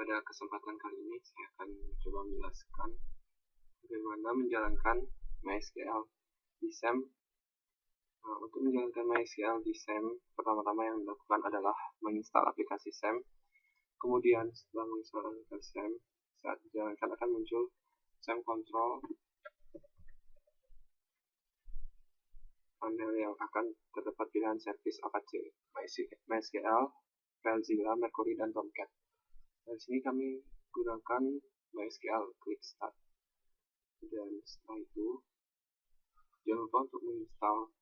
pada kesempatan kali ini saya akan coba menjelaskan bagaimana menjalankan MySQL di SAM. Untuk menjalankan MySQL di SAM, pertama-tama yang dilakukan adalah menginstal aplikasi SAM. Kemudian setelah menginstal aplikasi SAM, saat dijalankan akan muncul SAM Control panel yang akan terdapat pilihan service Apache, MySQL, FileZilla, Mercury, dan Tomcat. Di sini kami gunakan MySQL Quick Start. Dan setelah itu, jangan lupa untuk menginstal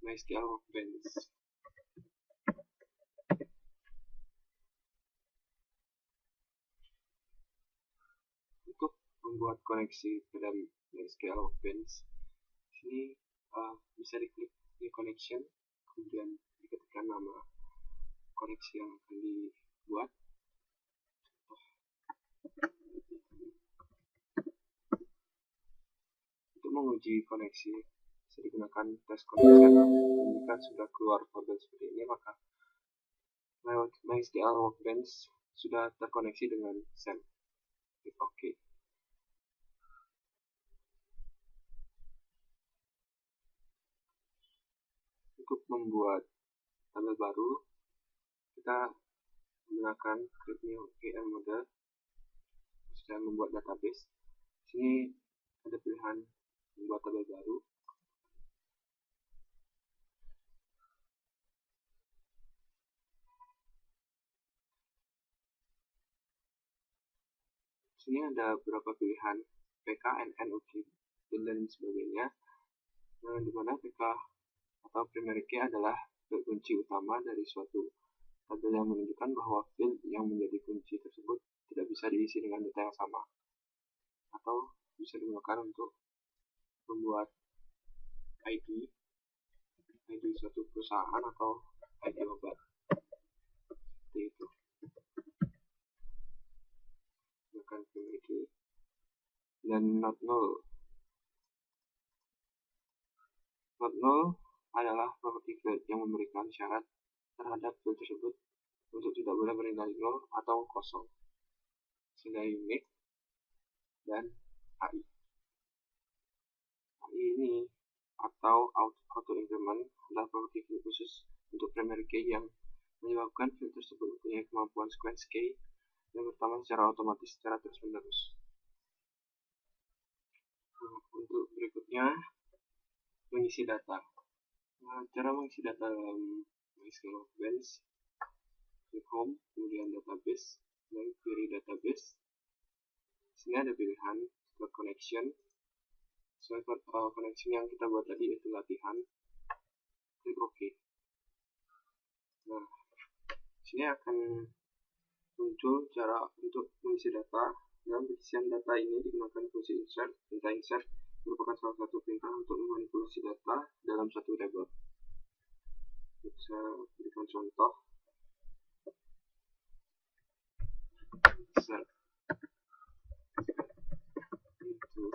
MySQL Workbench. Untuk membuat koneksi pada MySQL Workbench, ini bisa diklik New Connection, kemudian diketikkan nama koneksi yang akan dibuat. Untuk menguji koneksi bisa digunakan test connection. Jika sudah keluar tabel seperti ini, maka MySQL Workbench sudah terkoneksi dengan SAM. Klik OK. Untuk membuat tabel baru, kita menggunakan create new EL model. Saya membuat database. Di sini ada pilihan membuat tabel baru. Di sini ada beberapa pilihan PK, NN, UK, dan lain sebagainya. Di mana PK atau primary key adalah kunci utama dari suatu tabel yang menunjukkan bahwa field yang menjadi kunci tersebut tidak bisa diisi dengan data yang sama, atau bisa digunakan untuk membuat ID suatu perusahaan atau ID obat. Seperti itu. Gunakan primary key dan not null. Not null adalah property field yang memberikan syarat terhadap field tersebut untuk tidak boleh bernilai nol atau kosong, sehingga unique dan AI. AI ini atau auto increment adalah property field khusus untuk primary key yang menyebabkan field tersebut mempunyai kemampuan sequence key yang bertambah secara otomatis secara terus-menerus. Untuk berikutnya, mengisi data. Cara mengisi data dalam MySQL Workbench, klik Home, kemudian Database, dan Query Database. Di sini ada pilihan Start Connection. Connection yang kita buat tadi yaitu latihan. Klik OK. Nah, di sini akan muncul cara untuk mengisi data. Dalam pengisian data ini digunakan fungsi insert. Perintah insert merupakan salah satu perintah untuk memanipulasi data dalam satu table. Saya berikan contoh. Insert into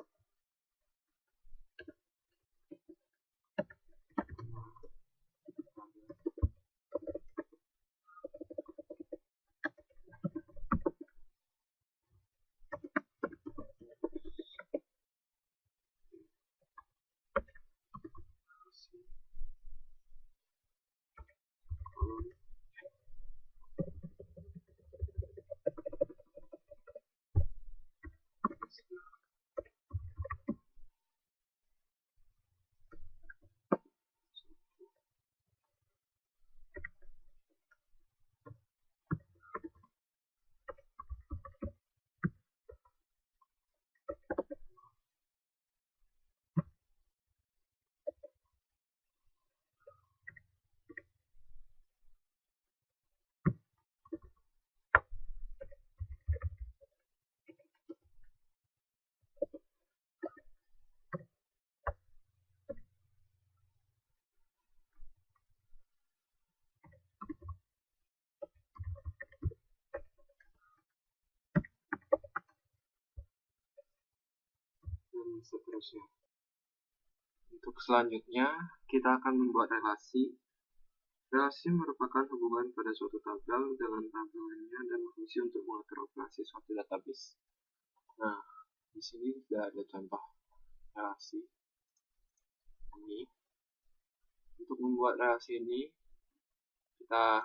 dan seterusnya. Untuk selanjutnya, kita akan membuat relasi Relasi merupakan hubungan pada suatu tabel dengan tabel lainnya dan berfungsi untuk mengatur operasi suatu database. Nah, di sini sudah ada contoh relasi ini. Untuk membuat relasi ini, kita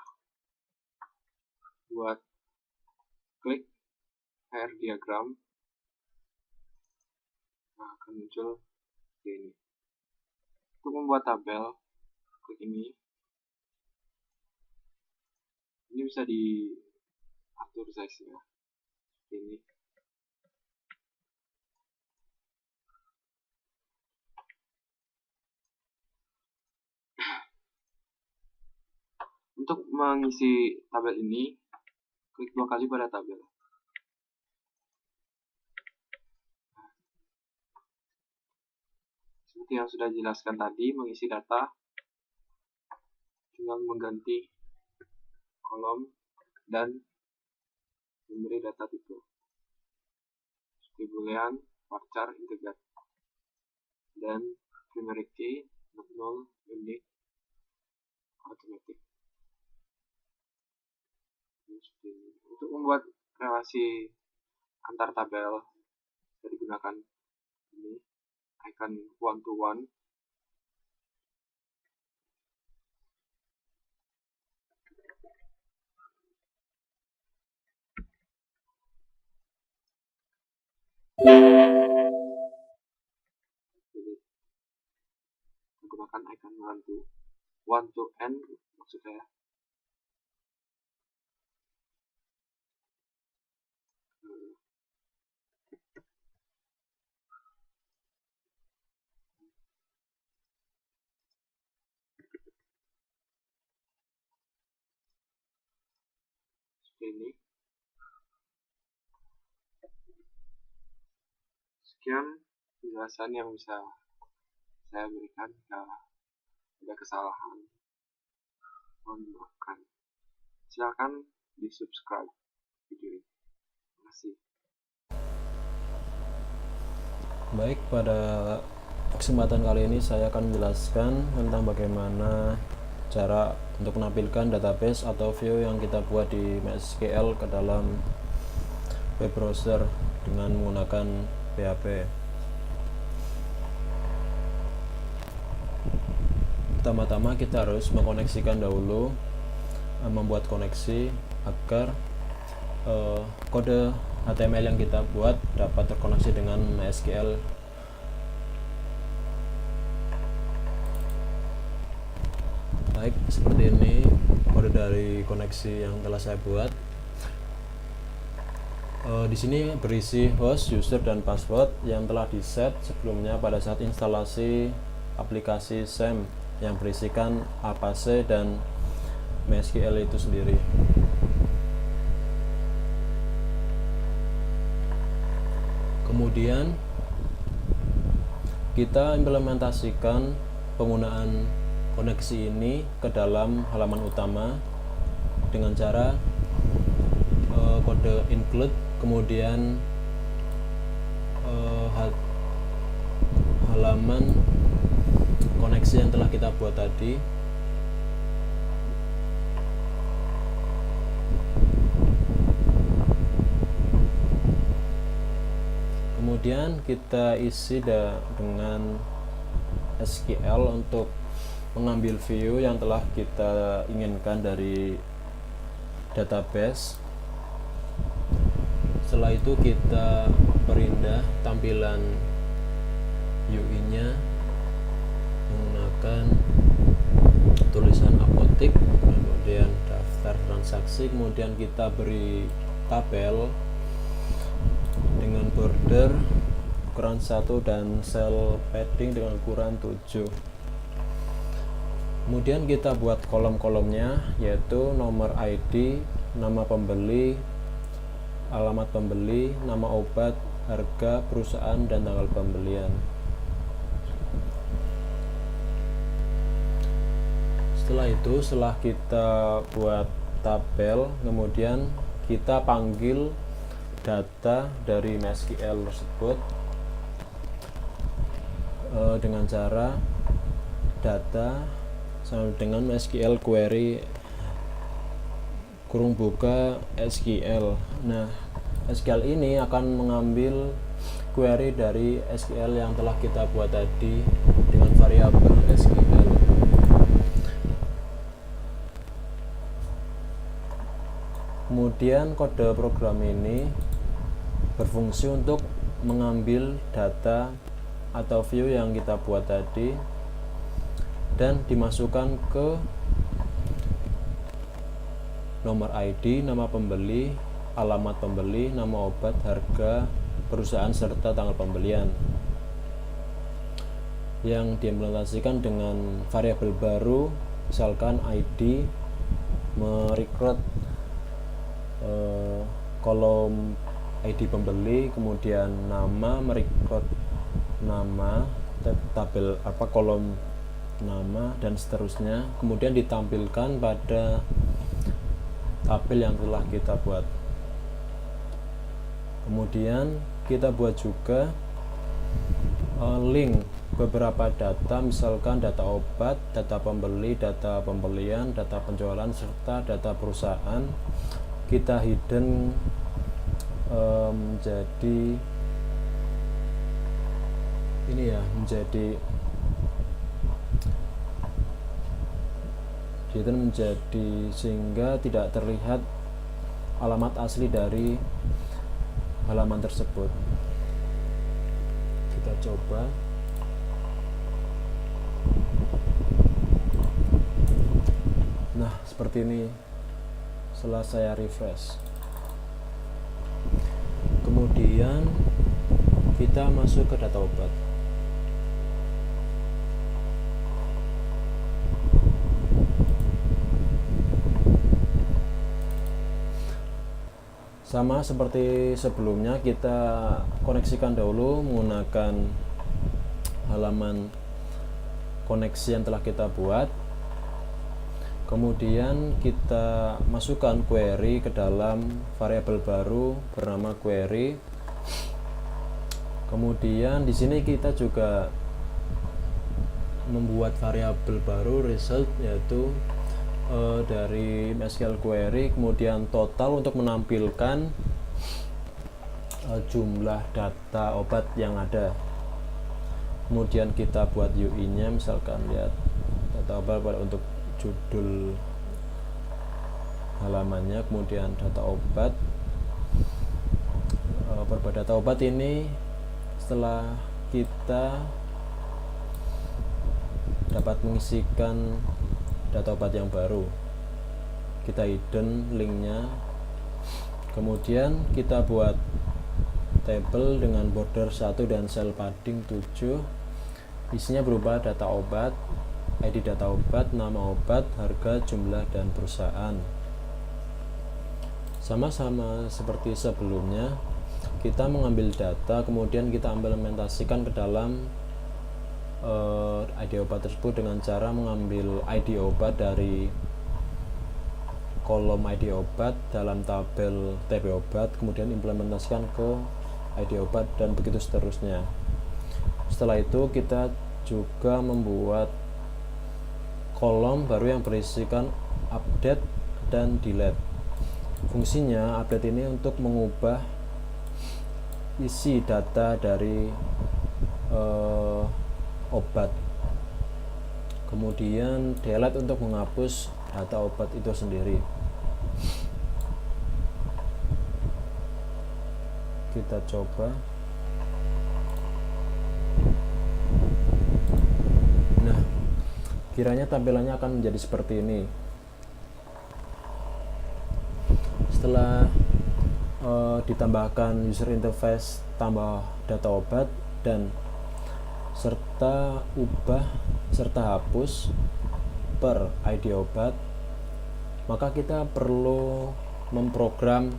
buat klik pair diagram. Nah, akan muncul seperti ini. Untuk membuat tabel, klik ini. Ini bisa diatur size-nya seperti ini. Untuk mengisi tabel ini, klik 2 kali pada tabel. Seperti yang sudah dijelaskan tadi, mengisi data tinggal mengganti kolom dan memberi data tipe seperti boolean, varchar, integer, dan primary key, not null, unique, automatic. Untuk membuat relasi antar tabel bisa digunakan ini icon one to one. Jadi menggunakan icon one to n maksudnya. Seperti ini. Sekian penjelasan yang bisa saya berikan. Jika ada kesalahan, mohon dimaafkan. Silakan di subscribe video ini. Terima kasih. Baik, pada kesempatan kali ini saya akan menjelaskan tentang bagaimana cara untuk menampilkan database atau view yang kita buat di MySQL ke dalam web browser dengan menggunakan PHP. Pertama-tama kita harus mengkoneksikan dahulu, membuat koneksi agar kode HTML yang kita buat dapat terkoneksi dengan MySQL. Baik, seperti ini kode dari koneksi yang telah saya buat. Di sini berisi host, user, dan password yang telah di-set sebelumnya pada saat instalasi aplikasi SAM yang berisikan Apache dan MySQL itu sendiri. Kemudian kita implementasikan penggunaan koneksi ini ke dalam halaman utama dengan cara kode include, kemudian halaman koneksi yang telah kita buat tadi. Kemudian kita isi dengan SQL untuk mengambil view yang telah kita inginkan dari database. Setelah itu kita perindah tampilan UI-nya menggunakan tulisan apotik, kemudian daftar transaksi, kemudian kita beri tabel dengan border ukuran 1 dan cell padding dengan ukuran 7. Kemudian kita buat kolom-kolomnya, yaitu nomor ID, nama pembeli, alamat pembeli, nama obat, harga, perusahaan, dan tanggal pembelian. Setelah kita buat tabel, kemudian kita panggil data dari MySQL tersebut dengan cara data dengan SQL query kurung buka SQL. Nah, SQL ini akan mengambil query dari SQL yang telah kita buat tadi dengan variabel SQL. Kemudian kode program ini berfungsi untuk mengambil data atau view yang kita buat tadi dan dimasukkan ke nomor ID, nama pembeli, alamat pembeli, nama obat, harga, perusahaan, serta tanggal pembelian, yang diimplementasikan dengan variabel baru, misalkan ID, merekrut kolom ID pembeli, kemudian nama, merekrut nama, tabel kolom nama, dan seterusnya, kemudian ditampilkan pada tabel yang telah kita buat. Kemudian kita buat juga link beberapa data, misalkan data obat, data pembeli, data pembelian, data penjualan, serta data perusahaan. Kita hidden menjadi ini ya, menjadi sehingga tidak terlihat alamat asli dari halaman tersebut. Kita coba. Nah, seperti ini setelah saya refresh. Kemudian kita masuk ke data obat. Sama seperti sebelumnya, kita koneksikan dahulu menggunakan halaman koneksi yang telah kita buat. Kemudian kita masukkan query ke dalam variabel baru bernama query. Kemudian di sini kita juga membuat variabel baru result, yaitu dari SQL query, kemudian total untuk menampilkan jumlah data obat yang ada. Kemudian kita buat UI-nya, misalkan lihat data obat untuk judul halamannya, kemudian data obat. Beberapa data obat ini setelah kita dapat mengisikan data obat yang baru, kita hidden linknya. Kemudian kita buat table dengan border 1 dan cell padding 7. Isinya berupa data obat, ID data obat, nama obat, harga, jumlah, dan perusahaan. Sama-sama seperti sebelumnya, kita mengambil data, kemudian kita implementasikan ke dalam ID obat tersebut dengan cara mengambil ID obat dari kolom ID obat dalam tabel TB obat, kemudian implementasikan ke ID obat, dan begitu seterusnya. Setelah itu kita juga membuat kolom baru yang berisikan update dan delete. Fungsinya update ini untuk mengubah isi data dari obat, kemudian delete untuk menghapus data obat itu sendiri. Kita coba. Nah, kiranya tampilannya akan menjadi seperti ini. Setelah ditambahkan user interface tambah data obat dan serta ubah serta hapus per ID obat, maka kita perlu memprogram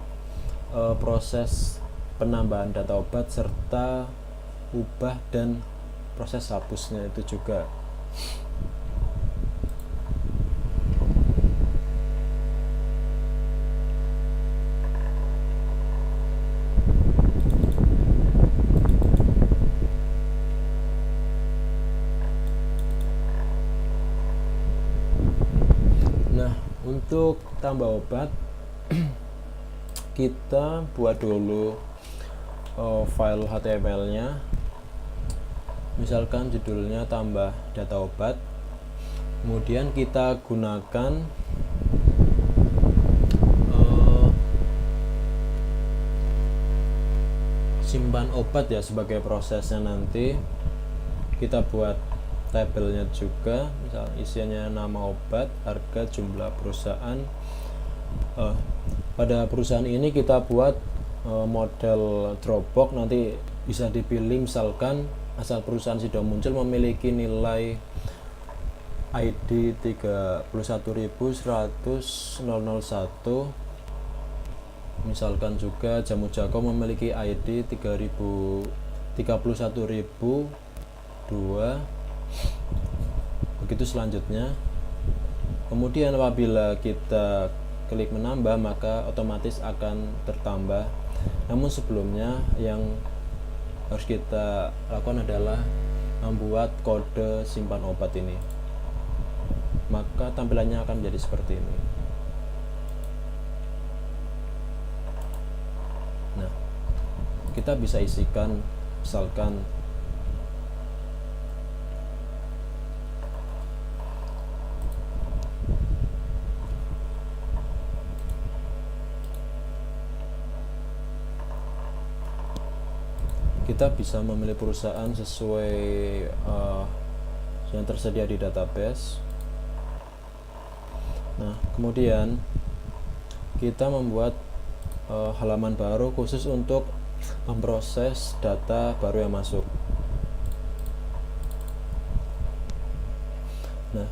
proses penambahan data obat serta ubah dan proses hapusnya itu juga. Untuk tambah obat kita buat dulu file HTML-nya, misalkan judulnya tambah data obat, kemudian kita gunakan simpan obat ya sebagai prosesnya. Nanti kita buat tabelnya juga, misal isinya nama obat, harga, jumlah perusahaan. Pada perusahaan ini kita buat model Dropbox, nanti bisa dipilih misalkan asal perusahaan sudah muncul memiliki nilai ID 31.100.001, misalkan juga Jamu Jako memiliki ID 31.002, begitu selanjutnya. Kemudian apabila kita klik menambah maka otomatis akan tertambah, namun sebelumnya yang harus kita lakukan adalah membuat kode simpan obat ini, maka tampilannya akan menjadi seperti ini. Nah, kita bisa isikan misalkan kita bisa memilih perusahaan sesuai yang tersedia di database. Nah, kemudian kita membuat halaman baru khusus untuk memproses data baru yang masuk. Nah,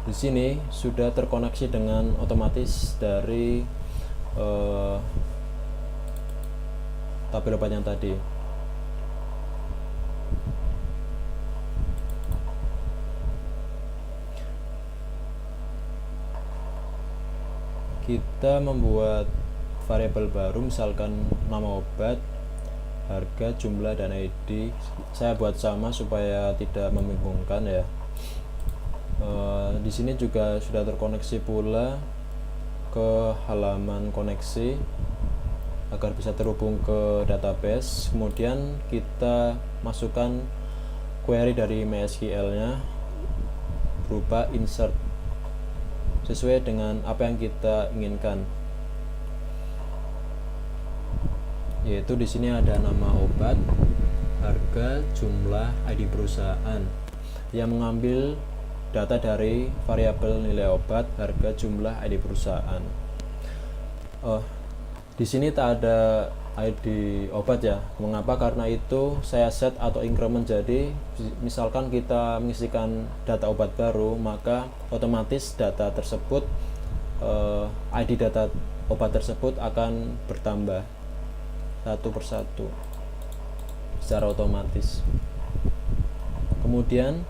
di sini sudah terkoneksi dengan otomatis dari tabel obat yang tadi. Kita membuat variabel baru, misalkan nama obat, harga, jumlah, dan ID. Saya buat sama supaya tidak membingungkan ya. Di sini juga sudah terkoneksi pula ke halaman koneksi agar bisa terhubung ke database. Kemudian kita masukkan query dari MySQL-nya berupa insert sesuai dengan apa yang kita inginkan, yaitu di sini ada nama obat, harga, jumlah, ID perusahaan, yang mengambil data dari variabel nilai obat, harga, jumlah, ID perusahaan. Di sini tak ada ID obat ya. Mengapa? Karena itu saya set atau increment, jadi misalkan kita mengisikan data obat baru, maka otomatis data tersebut ID data obat tersebut akan bertambah satu persatu secara otomatis. Kemudian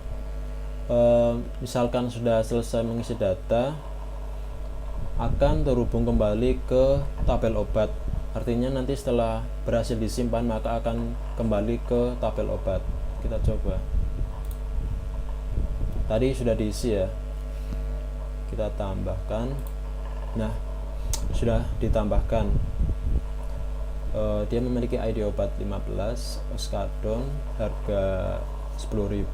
misalkan sudah selesai mengisi data, akan terhubung kembali ke tabel obat. Artinya nanti setelah berhasil disimpan maka akan kembali ke tabel obat. Kita coba. Tadi sudah diisi ya. Kita tambahkan. Nah, sudah ditambahkan. Dia memiliki ID obat 15, Oskadon, harga 10.000,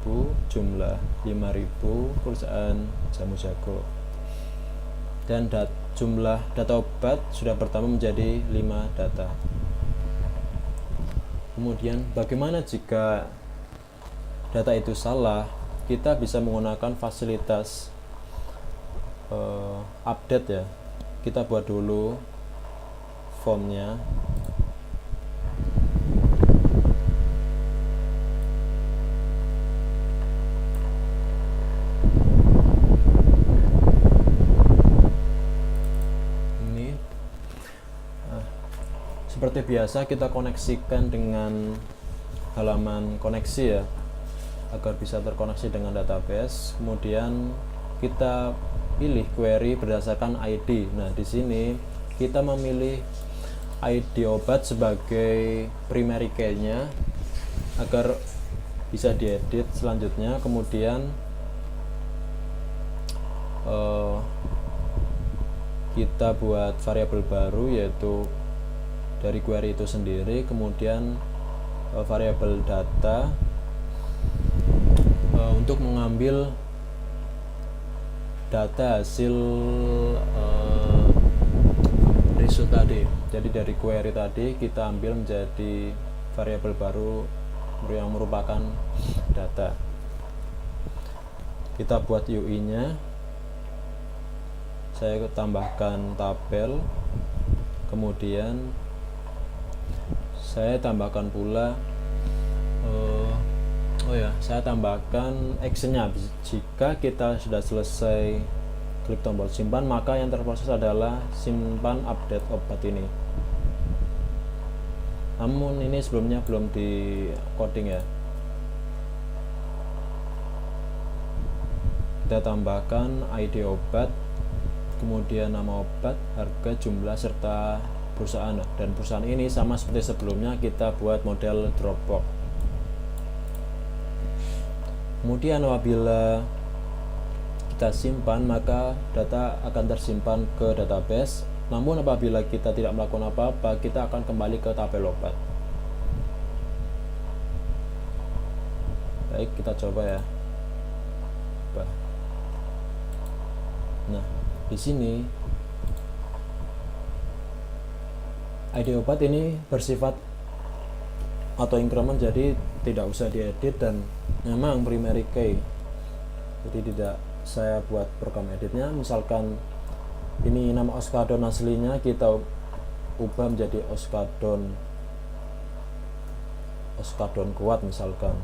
jumlah 5.000, perusahaan Jamu Jako. Dan jumlah data obat sudah bertambah menjadi 5 data. Kemudian bagaimana jika data itu salah? Kita bisa menggunakan fasilitas update ya. Kita buat dulu formnya. Seperti biasa kita koneksikan dengan halaman koneksi ya, agar bisa terkoneksi dengan database. Kemudian kita pilih query berdasarkan ID. Nah, di sini kita memilih ID obat sebagai primary key-nya agar bisa diedit selanjutnya. Kemudian kita buat variabel baru, yaitu dari query itu sendiri, kemudian variabel data untuk mengambil data hasil result tadi. Jadi dari query tadi kita ambil menjadi variabel baru yang merupakan data. Kita buat UI nya, saya tambahkan tabel, kemudian saya tambahkan pula saya tambahkan actionnya. Jika kita sudah selesai klik tombol simpan, maka yang terproses adalah simpan update obat ini. Namun ini sebelumnya belum di coding ya. Kita tambahkan ID obat, kemudian nama obat, harga, jumlah, serta perusahaan. Dan perusahaan ini sama seperti sebelumnya, kita buat model Dropbox. Kemudian apabila kita simpan, maka data akan tersimpan ke database. Namun apabila kita tidak melakukan apa-apa, kita akan kembali ke tabel obat. Baik, kita coba ya. Nah, di sini ID obat ini bersifat auto increment, jadi tidak usah diedit dan memang primary key, jadi tidak saya buat program editnya. Misalkan ini nama Oskadon aslinya, kita ubah menjadi Oskadon kuat misalkan.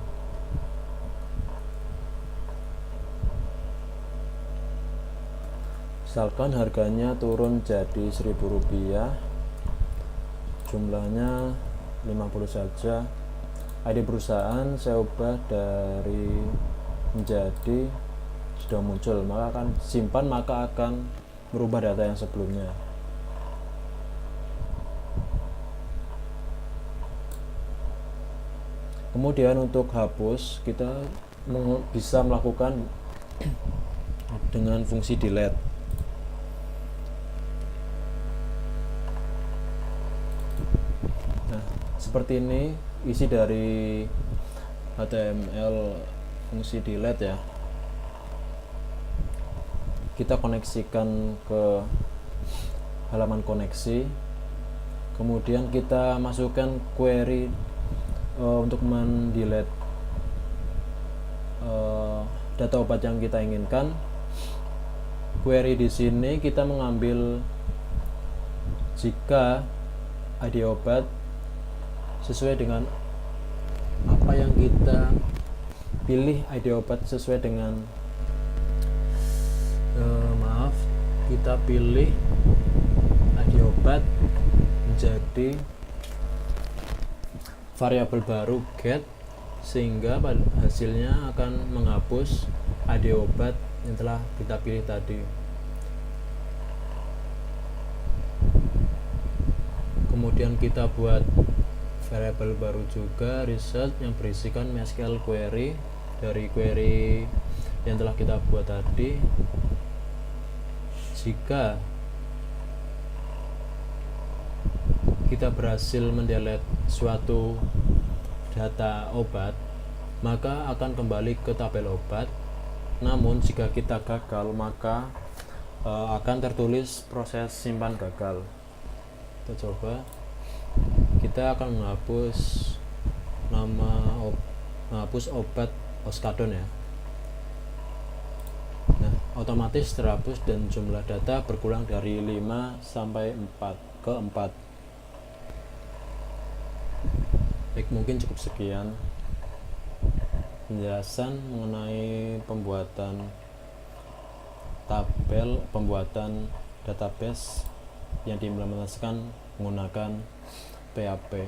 Misalkan harganya turun jadi Rp1.000, jumlahnya 50 saja. ID perusahaan saya ubah dari menjadi sudah muncul, maka akan simpan, maka akan merubah data yang sebelumnya. Kemudian untuk hapus, kita bisa melakukan dengan fungsi delete. Nah, seperti ini isi dari HTML fungsi delete ya. Kita koneksikan ke halaman koneksi, kemudian kita masukkan query untuk mendelete data obat yang kita inginkan. Query di sini kita mengambil jika ID obat sesuai dengan apa yang kita pilih. ID obat sesuai dengan kita pilih ID obat menjadi variabel baru get, sehingga hasilnya akan menghapus ID obat yang telah kita pilih tadi. Kemudian kita buat variabel baru juga, result, yang berisikan MySQL query dari query yang telah kita buat tadi. Jika kita berhasil mendelete suatu data obat, maka akan kembali ke tabel obat. Namun jika kita gagal, maka akan tertulis proses simpan gagal. Kita coba. Kita akan menghapus menghapus obat Oskadon ya. Nah, otomatis terhapus dan jumlah data berkurang dari 5 sampai 4 ke 4. Baik, mungkin cukup sekian penjelasan mengenai pembuatan tabel, pembuatan database yang diimplementasikan menggunakan PHP.